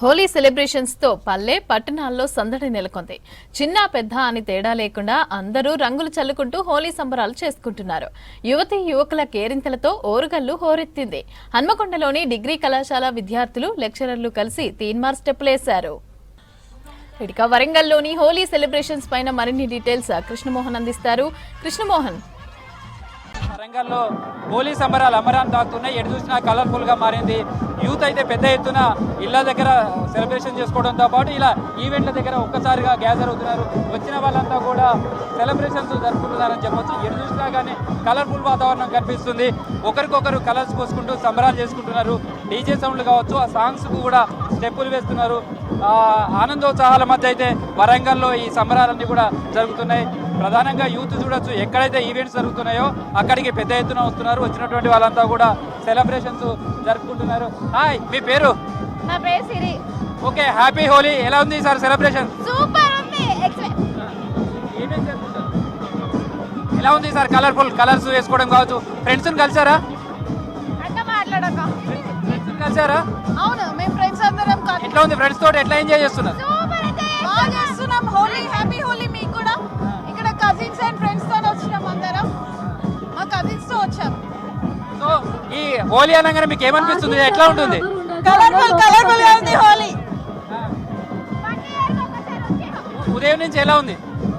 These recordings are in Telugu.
హోలీ సెలబ్రేషన్స్ తో పల్లె పట్టణాల్లో సందడి నెలకొంది. చిన్న పెద్ద అని తేడా లేకుండా అందరూ రంగులు చల్లుకుంటూ హోలీ సంబరాలు చేసుకుంటున్నారు. యువతీ యువకుల కేరింతలతో ఓరుగల్లు హోరెత్తింది. హన్మకొండలోని డిగ్రీ కళాశాల విద్యార్థులు లెక్చరర్లు కలిసి తీన్మార్ స్టెప్పులేశారు. ఇక వరంగల్లోని హోలీ సెలబ్రేషన్స్ పైన మరిన్ని డీటెయిల్స్ కృష్ణమోహన్ అందిస్తారు. కృష్ణమోహన్, వరంగల్లో హోలీ సంబరాలు అమరాన్ని తాకుతున్నాయి. ఎటు చూసినా కలర్ఫుల్ గా మారింది. యూత్ అయితే పెద్ద ఎత్తున ఇళ్ల దగ్గర సెలబ్రేషన్ చేసుకోవడంతో పాటు ఇలా ఈవెంట్ల దగ్గర ఒక్కసారిగా గ్యాదర్ అవుతున్నారు. వచ్చిన వాళ్ళంతా కూడా సెలబ్రేషన్స్ జరుపుకుంటున్నారని చెప్పొచ్చు. ఎటు చూసినా కానీ కలర్ఫుల్ వాతావరణం కనిపిస్తుంది. ఒకరికొకరు కలర్స్ పోసుకుంటూ సంబరాలు చేసుకుంటున్నారు. డీజే సౌండ్లు కావచ్చు, ఆ సాంగ్స్ కు కూడా స్టెప్పులు వేస్తున్నారు. ఆనందోత్సాహాల మధ్య అయితే వరంగల్లో ఈ సంబరాలన్నీ కూడా జరుగుతున్నాయి. ప్రధానంగా యూత్ చూడొచ్చు, ఎక్కడైతే ఈవెంట్స్ జరుగుతున్నాయో అక్కడికి పెద్ద ఎత్తున వస్తున్నారు. వచ్చినటువంటి వాళ్ళంతా కూడా సెలబ్రేషన్స్ జరుపుకుంటున్నారు. హాయ్, మీ పేరు? నా పేరు సిరి. Okay, happy Holi. ఎలా ఉంది సార్ సెలబ్రేషన్? సూపర్ ఉంది. ఎలా ఉంది సార్ కలర్ఫుల్ కలర్స్ వేసుకోవడం కావచ్చు? ఫ్రెండ్స్ కలిసారా? అంటే మాట్లాడక ఫ్రెండ్స్ కలిసారా? అవును, మేము ఫ్రెండ్స్ అందరం ఎట్లా ఉంది? ఫ్రెండ్స్ తోటి ఎట్లా ఎంజాయ్ చేస్తున్నారు? బాగా చేస్తున్నాం. హోలీ, హ్యాపీ హోలీ మీకు కూడా. ఇక్కడ కజిన్స్ అండ్ ఫ్రెండ్స్ తో వచ్చినాం అందరం. మా కజిన్స్ తో వచ్చాం. సో ఈ హోలీ అనగానే మీకు ఏమనిపిస్తుంది? ఎట్లా ఉంటుంది? కలర్ఫుల్ కలర్ఫుల్ గా ఉంది హోలీ. ఉదయం నుంచి ఎలా ఉంది?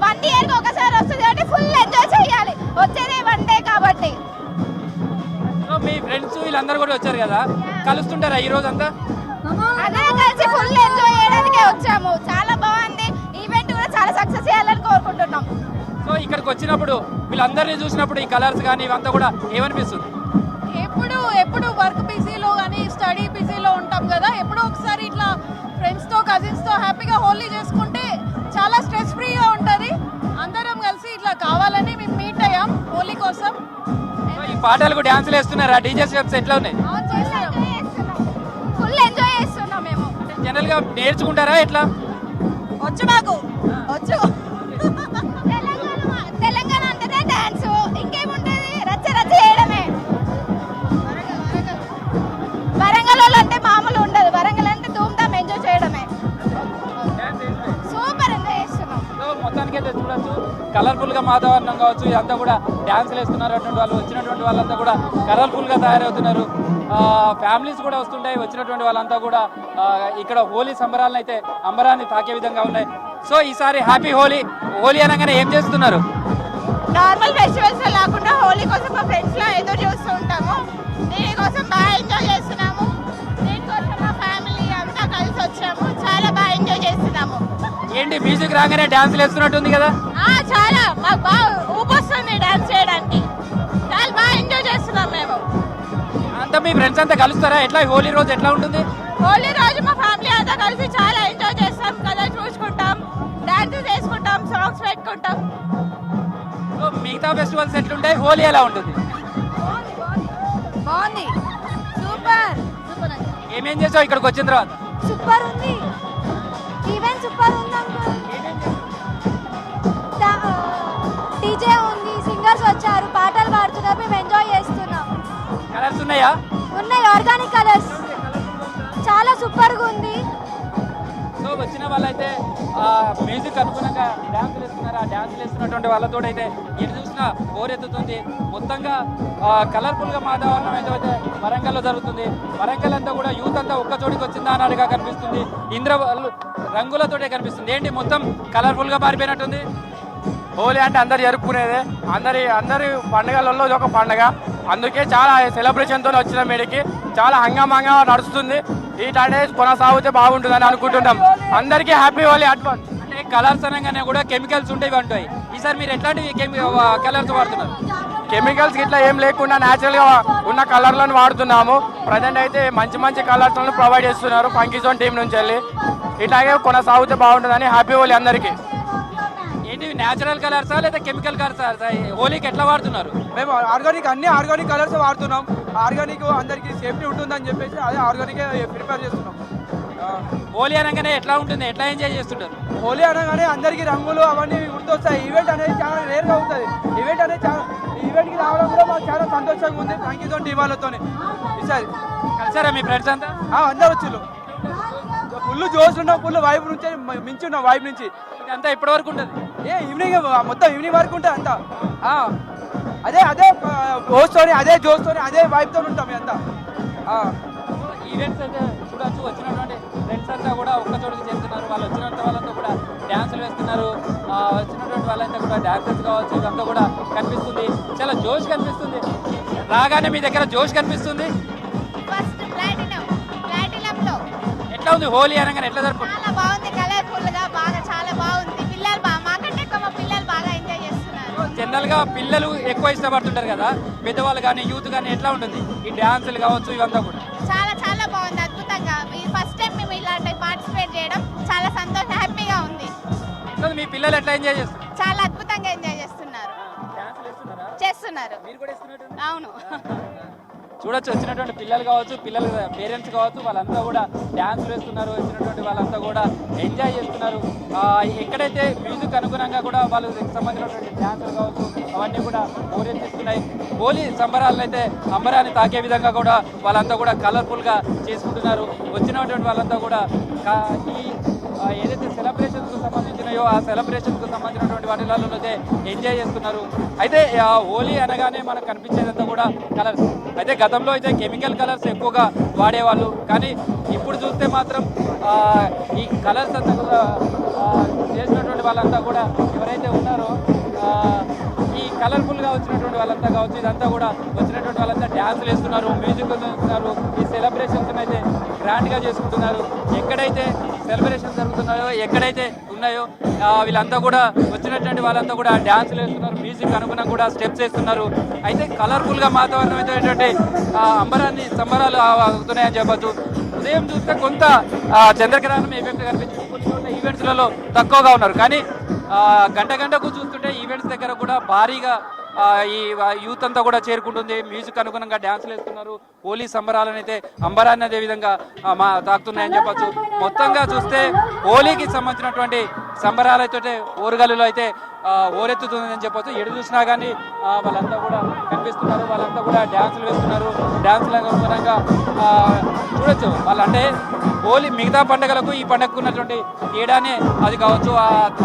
1 year కి ఒకసారి వస్తుంది కాబట్టి ఫుల్ ఎంజాయ్ చేయాలి. వచ్చేది 1 day కాబట్టి. సో మీ ఫ్రెండ్స్ వీళ్ళందరూ కూడా వచ్చారు కదా, కలుస్తుంటారా ఈ రోజు అంతా? అందరం కలిసి ఫుల్ ఎంజాయ్ చేయడానికే వచ్చాము. చాలా బాగుంది. ఈవెంట్ కూడా చాలా సక్సెస్ చేయాలని కోరుకుంటున్నాం. సో ఇక్కడికి వచ్చినప్పుడు వీళ్ళందరినీ చూసినప్పుడు ఈ కలర్స్ కానీ ఇవంతా కూడా ఏమనిపిస్తుంది? ఎప్పుడు వర్క్ బిజీలో కానీ స్టడీ బిజీలో ఉంటాం కదా, ఎప్పుడో ఒకసారి ఇట్లా ఫ్రెండ్స్తో కజిన్స్తో హ్యాపీగా హోలీ చేసుకుంటే చాలా స్ట్రెస్ ఫ్రీగా ఉంటుంది. అందరం కలిసి ఇట్లా కావాలని మేము మీట్ అయ్యాం హోలీ కోసం. ఈ పాటలకు డాన్సులు వేస్తున్నారా? డీజే స్టెప్స్ ఎట్లా ఉన్నాయి? ఫుల్ ఎంజాయ్ చేస్తున్నాం మేము. జనరల్ గా నేర్చుకుంటారా ఎట్లా? వచ్చు, మాకు వచ్చు. తెలంగాణ అంటేనే డాన్స్, ఇంకేముంటుంది? రచ్చ రచ్చ చేయడమే. వరంగల్ అంటే మామూలు ఉండదు. వరంగల్ అంటే ధూమ్ధామ్ ఎంజాయ్ చేయడమే. సూపర్ ఎంజాయ్ చేస్తున్నాం. సో మొత్తానికి అయితే చూడొచ్చు, కలర్ఫుల్ గా వాతావరణం కావచ్చు, ఇదంతా కూడా డాన్సులు వేస్తున్నారు. అటువంటి వాళ్ళు వచ్చినటువంటి వాళ్ళంతా కూడా కలర్ఫుల్ గా తయారవుతున్నారు. ఫ్యామిలీస్ కూడా వస్తుంటాయి. వచ్చినటువంటి వాళ్ళంతా కూడా ఇక్కడ హోలీ సంబరాలను అయితే అంబరాన్ని తాకే విధంగా ఉన్నాయి. సో ఈసారి హ్యాపీ హోలీ. హోలీ అనగానే ఏం చేస్తున్నారు? నార్మల్ ఫెస్టివల్స్ లేకుండా హోలీ కోసం మా ఫ్రెండ్స్ లా ఎదురు చూస్తూ ఉంటాము. దీనికోసం బాగా ఎంజాయ్ చేస్తున్నాము. దీనికోసం మా ఫ్యామిలీ అంతా కలిసి వచ్చాము. చాలా బాగా ఎంజాయ్ చేస్తున్నాము. ఏంటి మ్యూజిక్ రాగానే డాన్సులు వేస్తున్నట్టుంది కదా? చాలా మాకు బాగా ఊపొస్తుంది డాన్స్ చేయడానికి. చాలా బాగా ఎంజాయ్ చేస్తున్నాం మేము. అంతా మీ ఫ్రెండ్స్ అంతా కలుస్తారా? ఎట్లా హోలీ రోజు ఎట్లా ఉంటుంది? హోలీ రోజు మా ఫ్యామిలీ అంతా కలిసి చాలా ఎంజాయ్ చేస్తాం. కలర్ చూసుకుంటాం, డాన్సెస్ వేసుకుంటాం, సాంగ్స్ పెట్టుకుంటాం. సో మిగతా ఫెస్టివల్స్ ఎట్లుంటాయి? హోలీ ఎలా ఉంటుంది? బాగుంది. సూపర్. ఏమేం చేసావు ఇక్కడికి వచ్చిన తర్వాత? సూపర్ ఉంది. ఈవెంట్ సూపర్ ఉంది. డీజే ఉంది, సింగర్స్ వచ్చారు, పాటలు పాడుతున్నారు, మేము ఎంజాయ్ చేస్తున్నాం. కలర్స్ ఉన్నాయా? ఉన్నాయి, ఆర్గానిక్ కలర్స్. చాలా సూపర్గా ఉంది. సో వచ్చిన వాళ్ళైతే మ్యూజిక్ అనుగుణంగా డ్యాన్సులు వేస్తున్నారు. ఆ డ్యాన్సులు వేస్తున్నటువంటి వాళ్ళతో అయితే ఎటు చూసినా హోరెత్తుతుంది. మొత్తంగా కలర్ఫుల్గా వాతావరణం అయితే వరంగల్లో జరుగుతుంది. వరంగల్ అంతా కూడా యూత్ అంతా ఒక్క చోటికి వచ్చిందా అన్నట్టుగా కనిపిస్తుంది. రంగులతోటే కనిపిస్తుంది. ఏంటి మొత్తం కలర్ఫుల్గా మారిపోయినట్టుంది? హోలీ అంటే అందరు జరుపుకునేదే. అందరి పండుగలలో ఒక పండుగ. అందుకే చాలా సెలబ్రేషన్తో వచ్చిన మీడికి చాలా హంగామంగా నడుస్తుంది. ఈ 10 days కొనసాగితే బాగుంటుందని అనుకుంటున్నాం. అందరికీ హ్యాపీ హోలీ అడ్వాన్స్. అంటే కలర్స్ అనగానే కూడా కెమికల్స్ ఉంటాయి అంటాయి. ఈసారి మీరు ఎట్లాంటివి కలర్స్ వాడుతున్నారు? కెమికల్స్ ఇట్లా ఏం లేకుండా న్యాచురల్గా ఉన్న కలర్లను వాడుతున్నాము. ప్రజెంట్ అయితే మంచి కలర్స్లను ప్రొవైడ్ చేస్తున్నారు ఫంకీ జోన్ టీం నుంచి వెళ్ళి. ఇట్లాగే కొనసాగితే బాగుంటుందని హ్యాపీ హోలీ అందరికీ. ఏంటి న్యాచురల్ కలర్సా లేదా కెమికల్ కలర్సా? హోలీకి ఎట్లా వాడుతున్నారు? మేము అన్ని ఆర్గానిక్ కలర్స్ వాడుతున్నాం. ఆర్గానిక్ అందరికీ సేఫ్టీ ఉంటుందని చెప్పేసి అదే ఆర్గానిక్ ప్రిపేర్ చేస్తున్నాం. హోలీ అనగానే ఎట్లా ఉంటుంది? ఎట్లా ఎంజాయ్ చేస్తుంటారు? హోలీ అనగానే అందరికీ రంగులు అవన్నీ గుర్తొస్తాయి. ఈవెంట్ అనేది చాలా రేర్గా అవుతుంది. ఈవెంట్కి రావడం కూడా మాకు చాలా సంతోషంగా ఉంది. థ్యాంక్ టీం వాళ్ళతో ఈసారి కలిసారా మీ ఫ్రెండ్స్ అంతా? అందరు వచ్చిళ్ళు. ఫుల్ ఫుల్ జోస్ ఉన్నాం, ఫుల్ వైబ్ నుంచి మించి ఉన్నాం, వైబ్ నుంచి. ఇదంతా ఇప్పటి వరకు ఉంటుంది. ఈవినింగ్ మొత్తం ఈవినింగ్ వరకు ఉంటుంది అంతా. అదే జోస్తోని, అదే జోస్తోని, అదే వైబ్తో ఉంటాం అంతా. ఈవెంట్స్ అయితే చూడొచ్చు, వచ్చినటువంటి ఫ్రెండ్స్ అంతా కూడా ఒక్క చోటుకి చేస్తున్నారు. వాళ్ళు వచ్చినంత వాళ్ళంతా కూడా డ్యాన్సులు వేస్తున్నారు. వచ్చినటువంటి వాళ్ళంతా కూడా డాన్సర్స్ కావచ్చు, ఇదంతా కూడా కనిపిస్తుంది. చాలా జోష్ కనిపిస్తుంది. రాగానే మీ దగ్గర జోష్ కనిపిస్తుంది. ఫస్ట్ ప్లాటినంలో ఎట్లా ఉంది హోలీ అనగానే ఎట్లా జరుపుకుంటారు? చాలా బాగుంది, కలర్ఫుల్ గా బాగా చాలా బాగుంది. పిల్లలు మాకంటే ఎక్కువ మా పిల్లలు బాగా ఎంజాయ్ చేస్తున్నారు. జనరల్ గా పిల్లలు ఎక్కువ ఇష్టపడుతుంటారు కదా, పెద్దవాళ్ళు కానీ యూత్ కానీ ఎట్లా ఉంటుంది ఈ డ్యాన్సులు కావచ్చు ఇవంతా కూడా? చాలా చాలా బాగుంది, అద్భుతంగా. ఫస్ట్ టైం మేము ఇలాంటి పార్టిసిపేట్ చేయడం చాలా సంతోషం, హ్యాపీగా ఉంది. ఎట్లా మీ పిల్లలు ఎట్లా ఎంజాయ్ చేస్తారు? చాలా అద్భుతంగా ఎంజాయ్ చేస్తున్నారు. చేస్తున్నారు. అవును. చూడొచ్చు, వచ్చినటువంటి పిల్లలు కావచ్చు, పిల్లల పేరెంట్స్ కావచ్చు, వాళ్ళంతా కూడా డ్యాన్స్ వేస్తున్నారు. వచ్చినటువంటి వాళ్ళంతా కూడా ఎంజాయ్ చేస్తున్నారు. ఎక్కడైతే మ్యూజిక్ అనుగుణంగా కూడా వాళ్ళకి సంబంధించినటువంటి డ్యాన్సులు కావచ్చు అవన్నీ కూడా ఓరెత్తిస్తున్నాయి. హోలీ సంబరాలను అయితే అంబరాన్ని తాకే విధంగా కూడా వాళ్ళంతా కూడా కలర్ఫుల్గా చేసుకుంటున్నారు. వచ్చినటువంటి వాళ్ళంతా కూడా ఈ ఏదైతే సెలబ్రేషన్స్కు సంబంధించినయో ఆ సెలబ్రేషన్స్కు సంబంధించినటువంటి వాటిలలో అయితే ఎంజాయ్ చేస్తున్నారు. అయితే హోలీ అనగానే మనకు కనిపించేదంతా కూడా కలర్స్. అయితే గతంలో అయితే కెమికల్ కలర్స్ ఎక్కువగా వాడేవాళ్ళు, కానీ ఇప్పుడు చూస్తే మాత్రం ఈ కలర్స్ అంతా కూడా చేసినటువంటి వాళ్ళంతా కూడా ఎవరైతే ఉన్నారో ఈ కలర్ఫుల్గా వచ్చినటువంటి వాళ్ళంతా కావచ్చు, ఇదంతా కూడా వచ్చినటువంటి వాళ్ళంతా డ్యాన్సులు వేస్తున్నారు, మ్యూజిక్ వేస్తున్నారు. ఈ సెలబ్రేషన్స్ అయితే గ్రాండ్గా చేసుకుంటున్నారు. ఎక్కడైతే సెలబ్రేషన్ జరుగుతున్నాయో, ఎక్కడైతే ఉన్నాయో వీళ్ళంతా కూడా వచ్చినటువంటి వాళ్ళంతా కూడా డ్యాన్సులు వేస్తున్నారు, మ్యూజిక్ అనుగుణంగా కూడా స్టెప్స్ వేస్తున్నారు. అయితే కలర్ఫుల్గా వాతావరణం అయినటువంటి అంబరాన్ని సంబరాలు అవుతున్నాయని చెప్పచ్చు. ఉదయం చూస్తే కొంత చంద్రగ్రహణం ఎఫెక్ట్ కనిపించింది. కొన్ని చోట్ల ఈవెంట్స్లలో తక్కువగా ఉన్నారు, కానీ గంటకు చూస్తుంటే ఈవెంట్స్ దగ్గర కూడా భారీగా ఈ యూత్ అంతా కూడా చేరుకుంటుంది. మ్యూజిక్ అనుగుణంగా డ్యాన్సులు వేస్తున్నారు. హోలీ సంబరాలను అయితే అంబరాన్ని అదే విధంగా తాకుతున్నాయని చెప్పచ్చు. మొత్తంగా చూస్తే హోలీకి సంబంధించినటువంటి సంబరాలు అయితే ఓరుగల్లులో అయితే ఓరెత్తుతుందని చెప్పచ్చు. ఎడు చూసినా కానీ వాళ్ళంతా కూడా కనిపిస్తున్నారు. వాళ్ళంతా కూడా డ్యాన్సులు వేస్తున్నారు. డ్యాన్సుల అనుగుణంగా చూడొచ్చు. వాళ్ళంటే హోలీ మిగతా పండుగలకు ఈ పండుగకు ఉన్నటువంటి తేడానే అది కావచ్చు.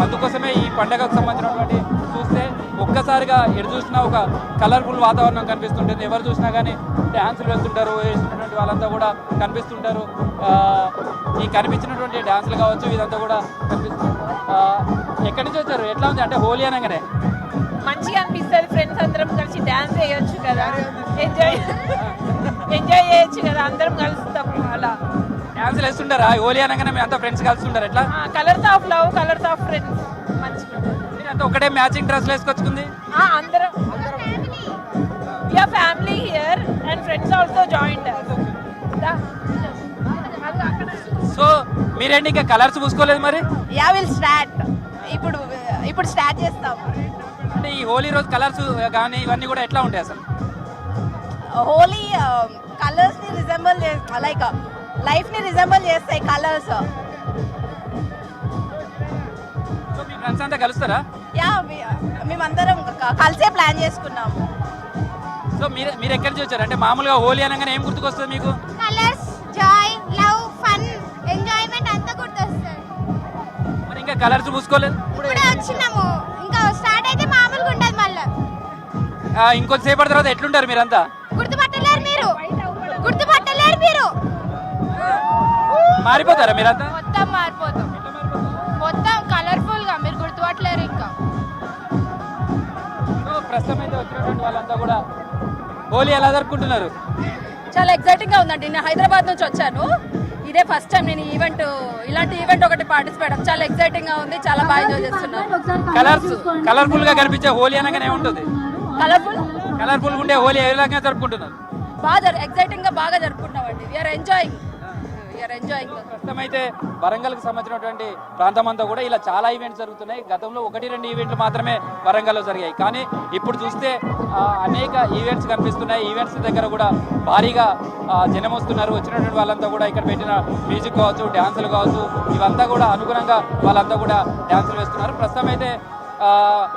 అందుకోసమే ఈ పండుగకు సంబంధించినటువంటి చూస్తే ఒక్కసారిగా ఎటు చూసినా ఒక కలర్ఫుల్ వాతావరణం కనిపిస్తుంటుంది. ఎవరు చూసినా కానీ డ్యాన్సులు వేస్తుంటారు, వేసినటువంటి వాళ్ళంతా కూడా కనిపిస్తుంటారు. ఈ కనిపించినటువంటి డ్యాన్సులు కావచ్చు ఇదంతా కూడా కనిపిస్తుంది. ఎక్కడి నుంచి వచ్చారు? ఎట్లా ఉంది అంటే హోలీ అనగానే? మంచిగా అనిపిస్తుంది. ఫ్రెండ్స్ అందరం కలిసి డ్యాన్స్ చేయొచ్చు కదా, ఎంజాయ్ చేయొచ్చు కదా, అందరం కలుస్తాం. అలా డ్యాన్సులు వేస్తుంటారా హోలీ అనగానే? మీ అంతా ఫ్రెండ్స్ కలుస్తుంటారు. ఎట్లా? Colours of love, colours of friends. మంచిగా అంతా ఒకటే మ్యాచింగ్ డ్రెస్లు వేసుకొచ్చుకుంది అందరం. Family here and friends also joined. So మీరేంటి ఇంకా కలర్స్ పూసుకోలేదు మరి? Yeah will start. ఇప్పుడు స్టార్ట్ చేస్తాం. అంటే ఈ హోలీ రోజు కలర్స్ కానీ ఇవన్నీ కూడా ఎట్లా ఉంటాయి అసలు? హోలీ కలర్స్ ని రిజెంబుల్ లైక్ లైఫ్ ని రిజెంబుల్ చేస్తాయి కలర్స్. సో మీ ఫ్రెండ్స్ అంతా కలుస్తారా? యా మేమందరం కలిసే ప్లాన్ చేసుకున్నాము. సో మీరు ఎక్కడి నుంచి వచ్చారు? అంటే మామూలుగా హోలీ అనగానే ఏం గుర్తుకొస్తుంది మీకు? Colours, Joy, love, fun, enjoyment అంతా గుర్తొస్తుంది. మరి ఇంకా కలర్స్ పూసుకోలేదు? ఇప్పుడే వచ్చినాము, ఇంకా స్టార్ట్ అయితే మామూలుగా ఉండదు. మళ్ళీ ఇంకొంచెం సేపటి తర్వాత ఎట్లుంటారు మీరంతా? గుర్తుపట్టలేరు మీరు. మారిపోతారా మీరంతా? మొత్తం మారిపోతాం, మొత్తం కలర్ఫుల్ గా. మీరు గుర్తుపట్టలేరు ఇంకా. ప్రస్తుతం అయితే వచ్చినటువంటి వాళ్ళంతా కూడా హోలీ ఎలా జరుపుకుంటున్నారు? చాలా ఎక్సైటింగ్ గా ఉందండి. నేను హైదరాబాద్ నుంచి వచ్చాను. ఇదే ఫస్ట్ టైం నేను ఇలాంటి ఈవెంట్ ఒకటి పార్టిసిపేట్. చాలా ఎక్సైటింగ్ గా ఉంది, చాలా బాగా ఎంజాయ్ చేస్తున్నాను. కలర్ఫుల్ గా కనిపించే హోలీ అనగానే ఉంటుంది. కలర్ఫుల్ ఉండే హోలీ ఏ విధంగా జరుపుకుంటున్నారు? బాగా ఎక్సైటింగ్ గా బాగా జరుపుకుంటున్నామండి. We are enjoying. ప్రస్తుతం అయితే వరంగల్కి సంబంధించినటువంటి ప్రాంతం అంతా కూడా ఇలా చాలా ఈవెంట్స్ జరుగుతున్నాయి. గతంలో 1-2 ఈవెంట్లు మాత్రమే వరంగల్లో జరిగాయి, కానీ ఇప్పుడు చూస్తే అనేక ఈవెంట్స్ కనిపిస్తున్నాయి. ఈవెంట్స్ దగ్గర కూడా భారీగా జనం వస్తున్నారు. వచ్చినటువంటి వాళ్ళంతా కూడా ఇక్కడ పెట్టిన మ్యూజిక్ కావచ్చు, డ్యాన్సులు కావచ్చు, ఇవంతా కూడా అనుగుణంగా వాళ్ళంతా కూడా డ్యాన్సులు వేస్తున్నారు. ప్రస్తుతం అయితే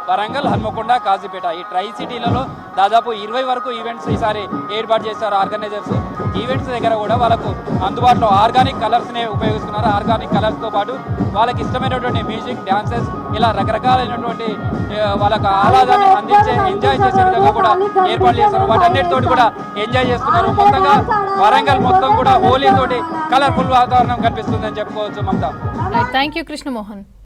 వరంగల్, హన్మకొండ, కాజీపేట ఈ ట్రై సిటీలలో దాదాపు 20 వరకు ఈవెంట్స్ ఈసారి ఏర్పాటు చేస్తారు ఆర్గనైజర్స్. ఈవెంట్స్ దగ్గర కూడా వాళ్ళకు అందుబాటులో ఆర్గానిక్ కలర్స్నే ఉపయోగిస్తున్నారు. ఆర్గానిక్ కలర్స్తో పాటు వాళ్ళకి ఇష్టమైనటువంటి మ్యూజిక్, డాన్సెస్ ఇలా రకరకాలైనటువంటి వాళ్ళకు ఆహ్లాదాన్ని అందించే, ఎంజాయ్ చేసే విధంగా కూడా ఏర్పాటు చేస్తారు. వాటన్నిటితోటి కూడా ఎంజాయ్ చేస్తున్నారు. మొత్తంగా వరంగల్ మొత్తం కూడా హోలీ తోటి కలర్ఫుల్ వాతావరణం కనిపిస్తుందని చెప్పుకోవచ్చు. Mamata, thank you Krishnamohan.